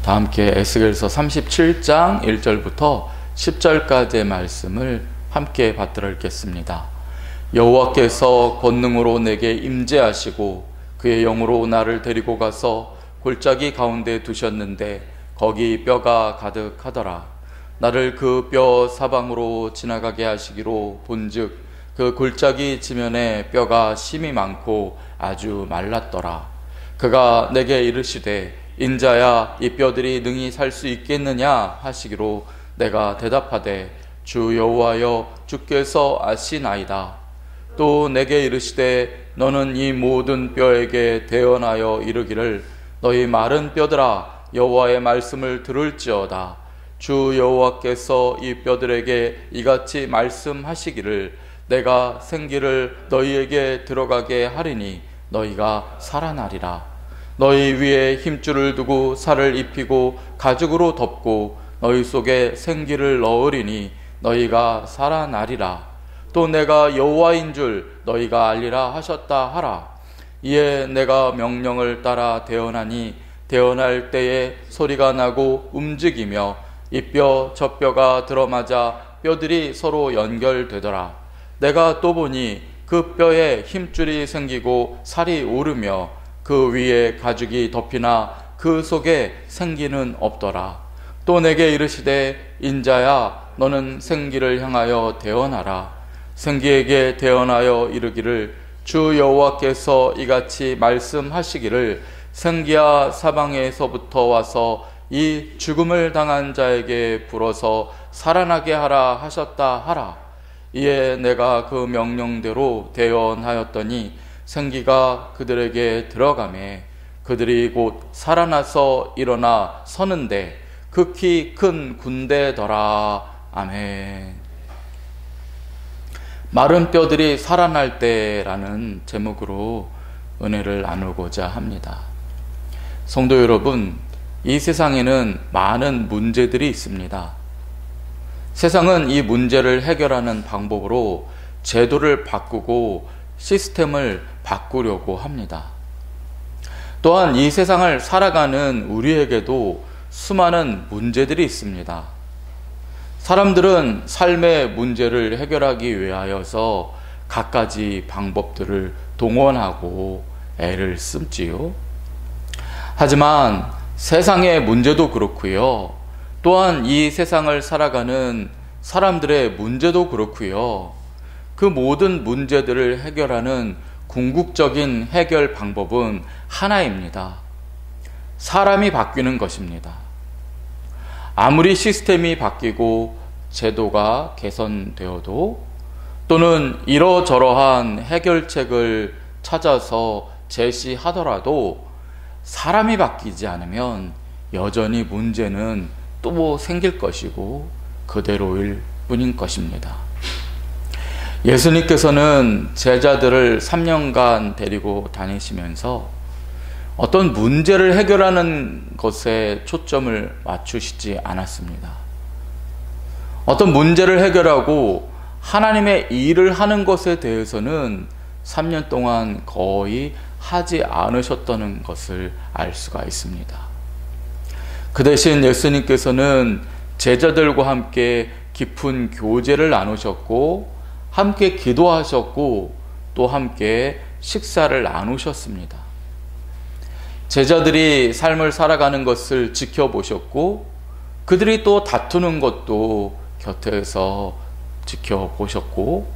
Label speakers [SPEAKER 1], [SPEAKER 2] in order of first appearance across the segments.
[SPEAKER 1] 다 함께 에스겔서 37장 1절부터 10절까지의 말씀을 함께 받들어 읽겠습니다. 여호와께서 권능으로 내게 임재하시고 그의 영으로 나를 데리고 가서 골짜기 가운데 두셨는데 거기 뼈가 가득하더라. 나를 그 뼈 사방으로 지나가게 하시기로 본즉 그 골짜기 지면에 뼈가 심이 많고 아주 말랐더라. 그가 내게 이르시되 인자야 이 뼈들이 능히 살 수 있겠느냐 하시기로 내가 대답하되 주 여호와여 주께서 아시나이다. 또 내게 이르시되 너는 이 모든 뼈에게 대언하여 이르기를 너희 마른 뼈들아 여호와의 말씀을 들을지어다. 주 여호와께서 이 뼈들에게 이같이 말씀하시기를 내가 생기를 너희에게 들어가게 하리니 너희가 살아나리라. 너희 위에 힘줄을 두고 살을 입히고 가죽으로 덮고 너희 속에 생기를 넣으리니 너희가 살아나리라. 또 내가 여호와인 줄 너희가 알리라 하셨다 하라. 이에 내가 명령을 따라 대언하니 대언할 때에 소리가 나고 움직이며 이 뼈 저 뼈가 들어맞아 뼈들이 서로 연결되더라. 내가 또 보니 그 뼈에 힘줄이 생기고 살이 오르며 그 위에 가죽이 덮이나 그 속에 생기는 없더라. 또 내게 이르시되 인자야 너는 생기를 향하여 대언하라. 생기에게 대언하여 이르기를 주 여호와께서 이같이 말씀하시기를 생기야 사방에서부터 와서 이 죽음을 당한 자에게 불어서 살아나게 하라 하셨다 하라. 이에 내가 그 명령대로 대언하였더니 생기가 그들에게 들어가매 그들이 곧 살아나서 일어나 서는데 극히 큰 군대더라. 아멘. 마른 뼈들이 살아날 때라는 제목으로 은혜를 나누고자 합니다. 성도 여러분, 이 세상에는 많은 문제들이 있습니다. 세상은 이 문제를 해결하는 방법으로 제도를 바꾸고 시스템을 바꾸려고 합니다. 또한 이 세상을 살아가는 우리에게도 수많은 문제들이 있습니다. 사람들은 삶의 문제를 해결하기 위하여서 갖가지 방법들을 동원하고 애를 쓰지요. 하지만 세상의 문제도 그렇고요. 또한 이 세상을 살아가는 사람들의 문제도 그렇고요. 그 모든 문제들을 해결하는 궁극적인 해결 방법은 하나입니다. 사람이 바뀌는 것입니다. 아무리 시스템이 바뀌고 제도가 개선되어도 또는 이러저러한 해결책을 찾아서 제시하더라도 사람이 바뀌지 않으면 여전히 문제는 또 생길 것이고 그대로일 뿐인 것입니다. 예수님께서는 제자들을 3년간 데리고 다니시면서 어떤 문제를 해결하는 것에 초점을 맞추시지 않았습니다. 어떤 문제를 해결하고 하나님의 일을 하는 것에 대해서는 3년 동안 거의 하지 않으셨다는 것을 알 수가 있습니다. 그 대신 예수님께서는 제자들과 함께 깊은 교제를 나누셨고 함께 기도하셨고 또 함께 식사를 나누셨습니다. 제자들이 삶을 살아가는 것을 지켜보셨고 그들이 또 다투는 것도 곁에서 지켜보셨고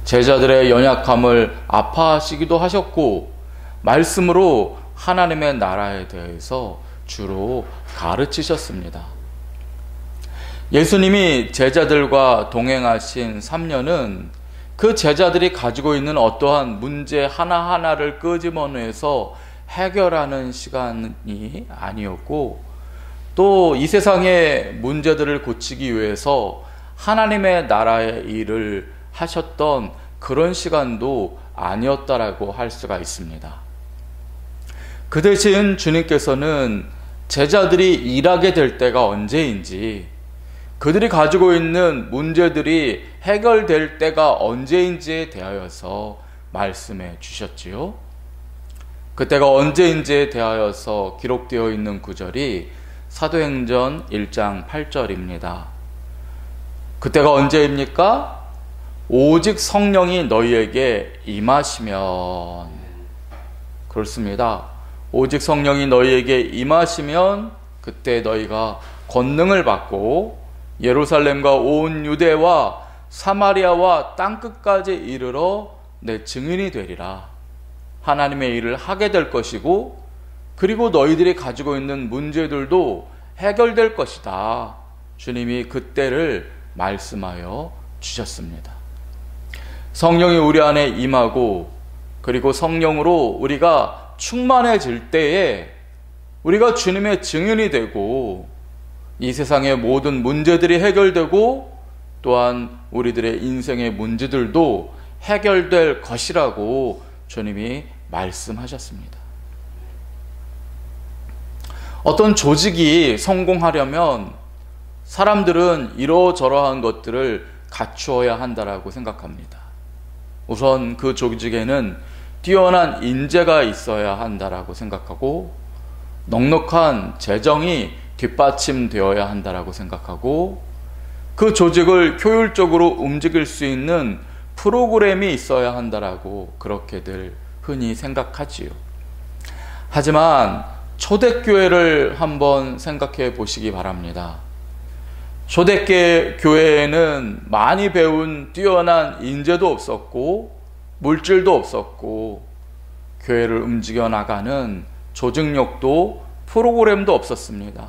[SPEAKER 1] 제자들의 연약함을 아파하시기도 하셨고 말씀으로 하나님의 나라에 대해서 주로 가르치셨습니다. 예수님이 제자들과 동행하신 3년은 그 제자들이 가지고 있는 어떠한 문제 하나하나를 끄집어내서 해결하는 시간이 아니었고 또 이 세상의 문제들을 고치기 위해서 하나님의 나라의 일을 하셨던 그런 시간도 아니었다라고 할 수가 있습니다. 그 대신 주님께서는 제자들이 일하게 될 때가 언제인지 그들이 가지고 있는 문제들이 해결될 때가 언제인지에 대하여서 말씀해 주셨지요. 그때가 언제인지에 대하여서 기록되어 있는 구절이 사도행전 1장 8절입니다. 그때가 언제입니까? 오직 성령이 너희에게 임하시면. 그렇습니다. 오직 성령이 너희에게 임하시면 그때 너희가 권능을 받고 예루살렘과 온 유대와 사마리아와 땅끝까지 이르러 내 증인이 되리라. 하나님의 일을 하게 될 것이고, 그리고 너희들이 가지고 있는 문제들도 해결될 것이다. 주님이 그때를 말씀하여 주셨습니다. 성령이 우리 안에 임하고, 그리고 성령으로 우리가 충만해질 때에 우리가 주님의 증인이 되고, 이 세상의 모든 문제들이 해결되고, 또한 우리들의 인생의 문제들도 해결될 것이라고 주님이 말씀하셨습니다. 어떤 조직이 성공하려면 사람들은 이러저러한 것들을 갖추어야 한다라고 생각합니다. 우선 그 조직에는 뛰어난 인재가 있어야 한다라고 생각하고, 넉넉한 재정이 뒷받침되어야 한다라고 생각하고, 그 조직을 효율적으로 움직일 수 있는 프로그램이 있어야 한다라고 그렇게들 흔히 생각하지요. 하지만 초대교회를 한번 생각해 보시기 바랍니다. 초대교회에는 많이 배운 뛰어난 인재도 없었고, 물질도 없었고, 교회를 움직여 나가는 조직력도 프로그램도 없었습니다.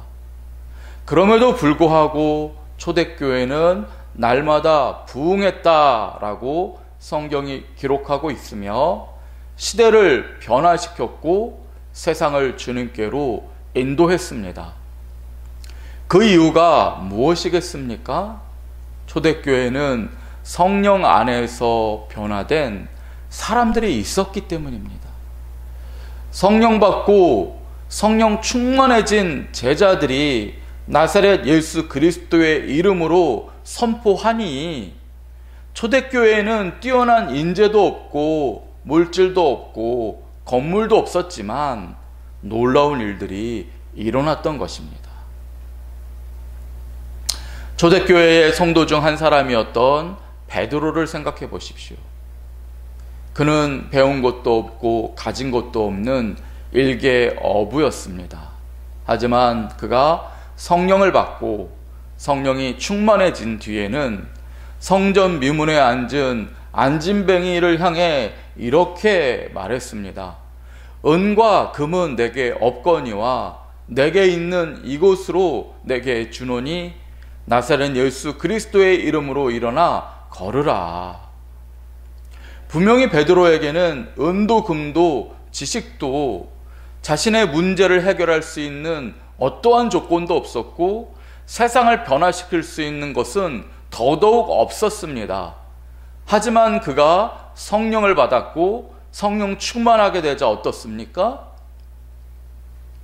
[SPEAKER 1] 그럼에도 불구하고 초대교회는 날마다 부흥했다라고 성경이 기록하고 있으며, 시대를 변화시켰고 세상을 주님께로 인도했습니다. 그 이유가 무엇이겠습니까? 초대교회는 성령 안에서 변화된 사람들이 있었기 때문입니다. 성령 받고 성령 충만해진 제자들이 나사렛 예수 그리스도의 이름으로 선포하니, 초대교회에는 뛰어난 인재도 없고 물질도 없고 건물도 없었지만 놀라운 일들이 일어났던 것입니다. 초대교회의 성도 중 한 사람이었던 베드로를 생각해 보십시오. 그는 배운 것도 없고 가진 것도 없는 일개 어부였습니다. 하지만 그가 성령을 받고 성령이 충만해진 뒤에는 성전 미문에 앉은 안진뱅이를 향해 이렇게 말했습니다. 은과 금은 내게 없거니와 내게 있는 이곳으로 내게 주노니 나사렛 예수 그리스도의 이름으로 일어나 걸으라. 분명히 베드로에게는 은도 금도 지식도 자신의 문제를 해결할 수 있는 어떠한 조건도 없었고, 세상을 변화시킬 수 있는 것은 더더욱 없었습니다. 하지만 그가 성령을 받았고 성령 충만하게 되자 어떻습니까?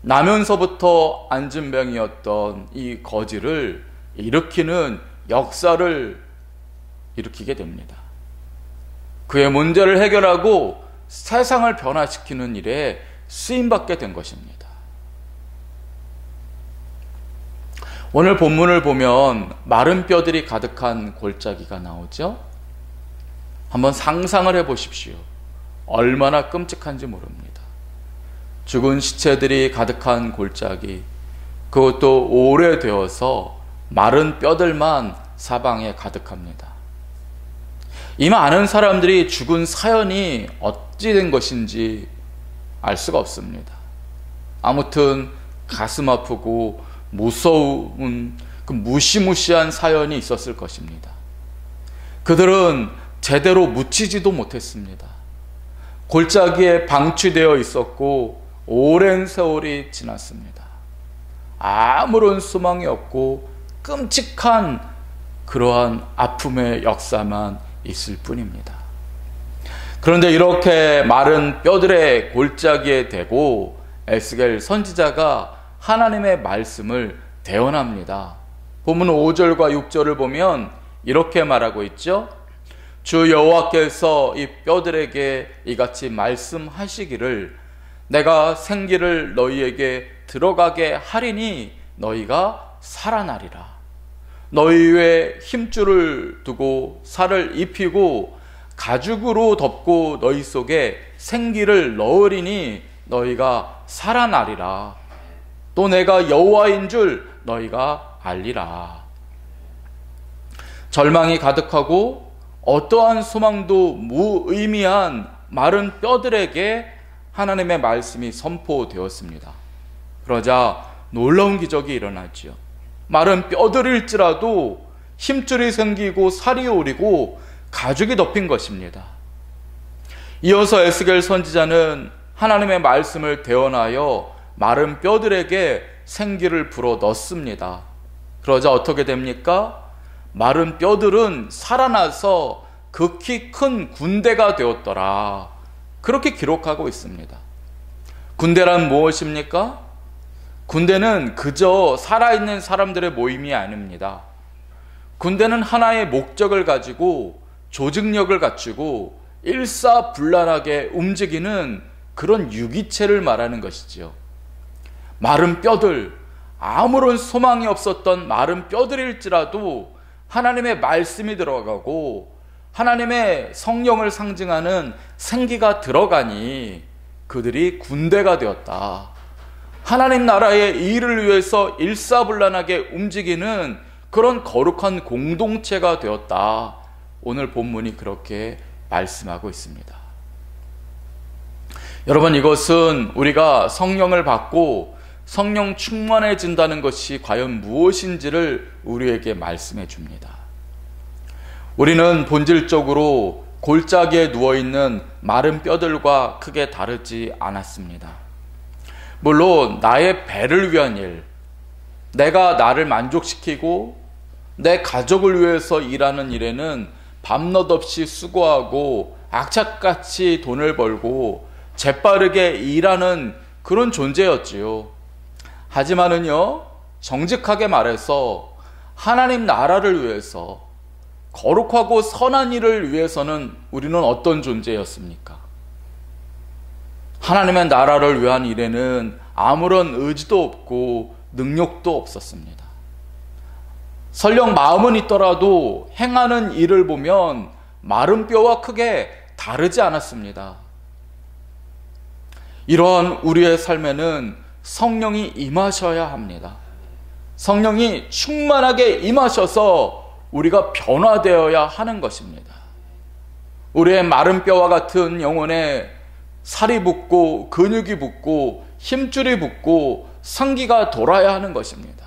[SPEAKER 1] 나면서부터 안진뱅이였던 이 거지를 일으키는 역사를 일으키게 됩니다. 그의 문제를 해결하고 세상을 변화시키는 일에 쓰임받게 된 것입니다. 오늘 본문을 보면 마른 뼈들이 가득한 골짜기가 나오죠. 한번 상상을 해보십시오. 얼마나 끔찍한지 모릅니다. 죽은 시체들이 가득한 골짜기, 그것도 오래되어서 마른 뼈들만 사방에 가득합니다. 이 많은 사람들이 죽은 사연이 어찌 된 것인지 알 수가 없습니다. 아무튼 가슴 아프고 무서운 그 무시무시한 사연이 있었을 것입니다. 그들은 제대로 묻히지도 못했습니다. 골짜기에 방치되어 있었고 오랜 세월이 지났습니다. 아무런 소망이 없고 끔찍한 그러한 아픔의 역사만 있을 뿐입니다. 그런데 이렇게 마른 뼈들의 골짜기에 대고 에스겔 선지자가 하나님의 말씀을 대언합니다. 본문 5절과 6절을 보면 이렇게 말하고 있죠. 주 여호와께서 이 뼈들에게 이같이 말씀하시기를 내가 생기를 너희에게 들어가게 하리니 너희가 살아나리라. 너희 위에 힘줄을 두고 살을 입히고 가죽으로 덮고 너희 속에 생기를 넣으리니 너희가 살아나리라. 또 내가 여호와인 줄 너희가 알리라. 절망이 가득하고 어떠한 소망도 무의미한 마른 뼈들에게 하나님의 말씀이 선포되었습니다. 그러자 놀라운 기적이 일어났지요. 마른 뼈들일지라도 힘줄이 생기고 살이 오리고 가죽이 덮인 것입니다. 이어서 에스겔 선지자는 하나님의 말씀을 대언하여 마른 뼈들에게 생기를 불어 넣습니다. 그러자 어떻게 됩니까? 마른 뼈들은 살아나서 극히 큰 군대가 되었더라. 그렇게 기록하고 있습니다. 군대란 무엇입니까? 군대는 그저 살아있는 사람들의 모임이 아닙니다. 군대는 하나의 목적을 가지고 조직력을 갖추고 일사불란하게 움직이는 그런 유기체를 말하는 것이지요. 마른 뼈들, 아무런 소망이 없었던 마른 뼈들일지라도 하나님의 말씀이 들어가고 하나님의 성령을 상징하는 생기가 들어가니 그들이 군대가 되었다. 하나님 나라의 일을 위해서 일사불란하게 움직이는 그런 거룩한 공동체가 되었다. 오늘 본문이 그렇게 말씀하고 있습니다. 여러분, 이것은 우리가 성령을 받고 성령 충만해진다는 것이 과연 무엇인지를 우리에게 말씀해 줍니다. 우리는 본질적으로 골짜기에 누워있는 마른 뼈들과 크게 다르지 않았습니다. 물론 나의 배를 위한 일, 내가 나를 만족시키고 내 가족을 위해서 일하는 일에는 밤낮 없이 수고하고 악착같이 돈을 벌고 재빠르게 일하는 그런 존재였지요. 하지만은요, 정직하게 말해서 하나님 나라를 위해서 거룩하고 선한 일을 위해서는 우리는 어떤 존재였습니까? 하나님의 나라를 위한 일에는 아무런 의지도 없고 능력도 없었습니다. 설령 마음은 있더라도 행하는 일을 보면 마른 뼈와 크게 다르지 않았습니다. 이러한 우리의 삶에는 성령이 임하셔야 합니다. 성령이 충만하게 임하셔서 우리가 변화되어야 하는 것입니다. 우리의 마른 뼈와 같은 영혼에 살이 붙고 근육이 붙고 힘줄이 붙고 생기가 돌아야 하는 것입니다.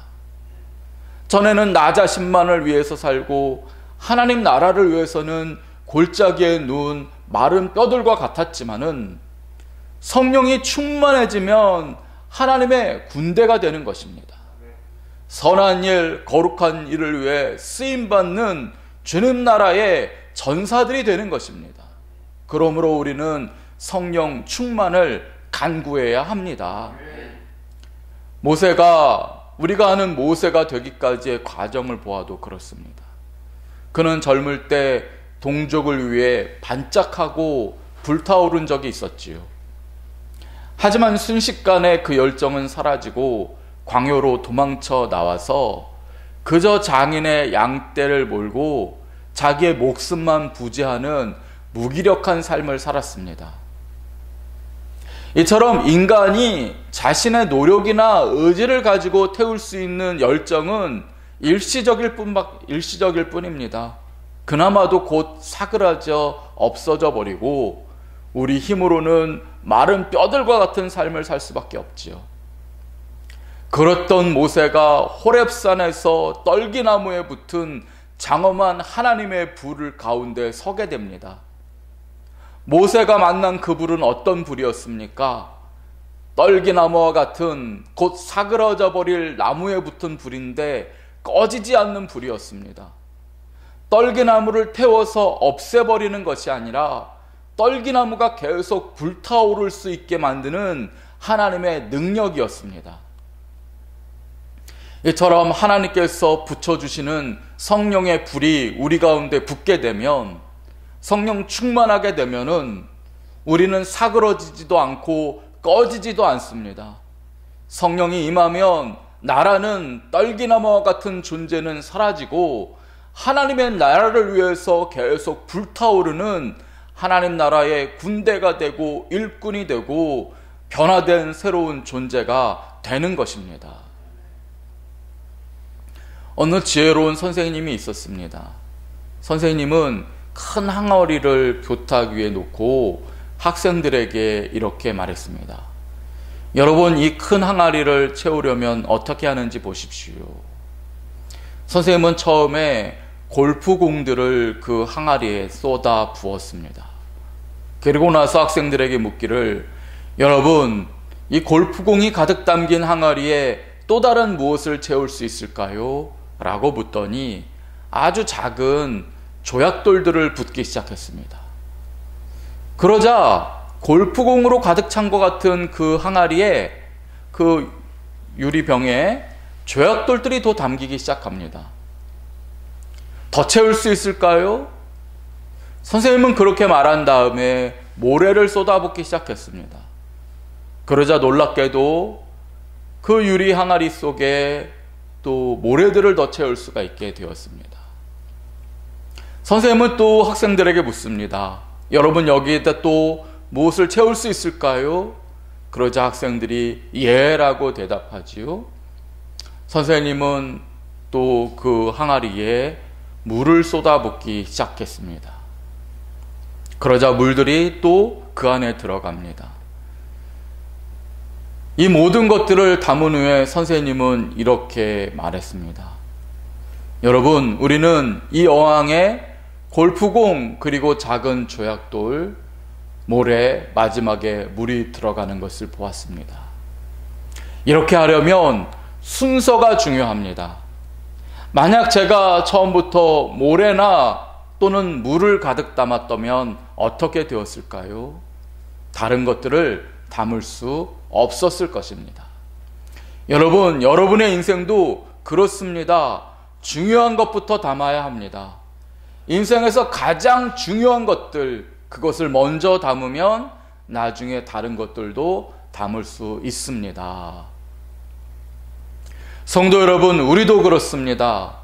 [SPEAKER 1] 전에는 나 자신만을 위해서 살고 하나님 나라를 위해서는 골짜기에 누운 마른 뼈들과 같았지만은 성령이 충만해지면 하나님의 군대가 되는 것입니다. 선한 일, 거룩한 일을 위해 쓰임받는 주님 나라의 전사들이 되는 것입니다. 그러므로 우리는 성령 충만을 간구해야 합니다. 우리가 아는 모세가 되기까지의 과정을 보아도 그렇습니다. 그는 젊을 때 동족을 위해 반짝하고 불타오른 적이 있었지요. 하지만 순식간에 그 열정은 사라지고 광야로 도망쳐 나와서 그저 장인의 양떼를 몰고 자기의 목숨만 부지하는 무기력한 삶을 살았습니다. 이처럼 인간이 자신의 노력이나 의지를 가지고 태울 수 있는 열정은 일시적일 뿐입니다. 그나마도 곧 사그라져 없어져 버리고 우리 힘으로는 마른 뼈들과 같은 삶을 살 수밖에 없지요. 그렇던 모세가 호렙산에서 떨기나무에 붙은 장엄한 하나님의 불 가운데 서게 됩니다. 모세가 만난 그 불은 어떤 불이었습니까? 떨기나무와 같은 곧 사그러져 버릴 나무에 붙은 불인데 꺼지지 않는 불이었습니다. 떨기나무를 태워서 없애버리는 것이 아니라 떨기나무가 계속 불타오를 수 있게 만드는 하나님의 능력이었습니다. 이처럼 하나님께서 붙여주시는 성령의 불이 우리 가운데 붙게 되면, 성령 충만하게 되면은 우리는 사그러지지도 않고 꺼지지도 않습니다. 성령이 임하면 나라는 떨기나무와 같은 존재는 사라지고 하나님의 나라를 위해서 계속 불타오르는 하나님 나라의 군대가 되고 일꾼이 되고 변화된 새로운 존재가 되는 것입니다. 어느 지혜로운 선생님이 있었습니다. 선생님은 큰 항아리를 교탁 위에 놓고 학생들에게 이렇게 말했습니다. 여러분, 이 큰 항아리를 채우려면 어떻게 하는지 보십시오. 선생님은 처음에 골프공들을 그 항아리에 쏟아 부었습니다. 그리고 나서 학생들에게 묻기를, 여러분, 이 골프공이 가득 담긴 항아리에 또 다른 무엇을 채울 수 있을까요? 라고 묻더니 아주 작은 조약돌들을 붓기 시작했습니다. 그러자 골프공으로 가득 찬 것 같은 그 항아리에, 그 유리병에 조약돌들이 더 담기기 시작합니다. 더 채울 수 있을까요? 선생님은 그렇게 말한 다음에 모래를 쏟아붓기 시작했습니다. 그러자 놀랍게도 그 유리 항아리 속에 또 모래들을 더 채울 수가 있게 되었습니다. 선생님은 또 학생들에게 묻습니다. 여러분, 여기에다 또 무엇을 채울 수 있을까요? 그러자 학생들이 예라고 대답하지요. 선생님은 또 그 항아리에 물을 쏟아붓기 시작했습니다. 그러자 물들이 또 그 안에 들어갑니다. 이 모든 것들을 담은 후에 선생님은 이렇게 말했습니다. 여러분, 우리는 이 어항에 골프공 그리고 작은 조약돌, 모래, 마지막에 물이 들어가는 것을 보았습니다. 이렇게 하려면 순서가 중요합니다. 만약 제가 처음부터 모래나 또는 물을 가득 담았다면 어떻게 되었을까요? 다른 것들을 담을 수 없었을 것입니다. 여러분, 여러분의 인생도 그렇습니다. 중요한 것부터 담아야 합니다. 인생에서 가장 중요한 것들, 그것을 먼저 담으면 나중에 다른 것들도 담을 수 있습니다. 성도 여러분, 우리도 그렇습니다.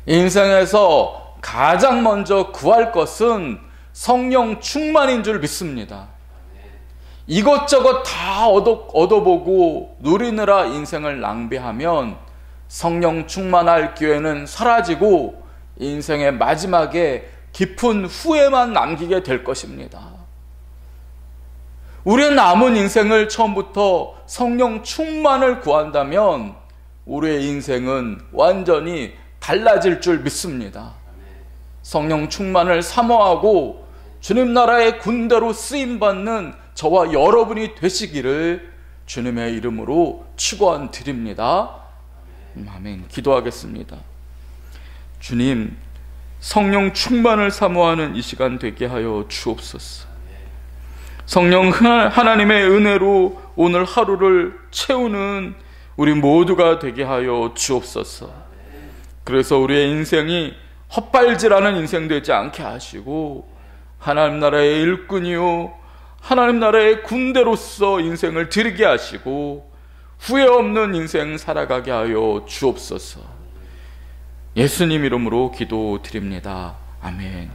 [SPEAKER 1] 인생에서 가장 먼저 구할 것은 성령 충만인 줄 믿습니다. 이것저것 다 얻어보고 누리느라 인생을 낭비하면 성령 충만할 기회는 사라지고 인생의 마지막에 깊은 후회만 남기게 될 것입니다. 우리의 남은 인생을 처음부터 성령 충만을 구한다면 우리의 인생은 완전히 달라질 줄 믿습니다. 성령 충만을 사모하고 주님 나라의 군대로 쓰임받는 저와 여러분이 되시기를 주님의 이름으로 축원드립니다. 아멘. 기도하겠습니다. 주님, 성령 충만을 사모하는 이 시간 되게 하여 주옵소서. 성령 하나님의 은혜로 오늘 하루를 채우는 우리 모두가 되게 하여 주옵소서. 그래서 우리의 인생이 헛발질하는 인생 되지 않게 하시고 하나님 나라의 일꾼이요 하나님 나라의 군대로서 인생을 드리게 하시고 후회 없는 인생 살아가게 하여 주옵소서. 예수님 이름으로 기도드립니다. 아멘.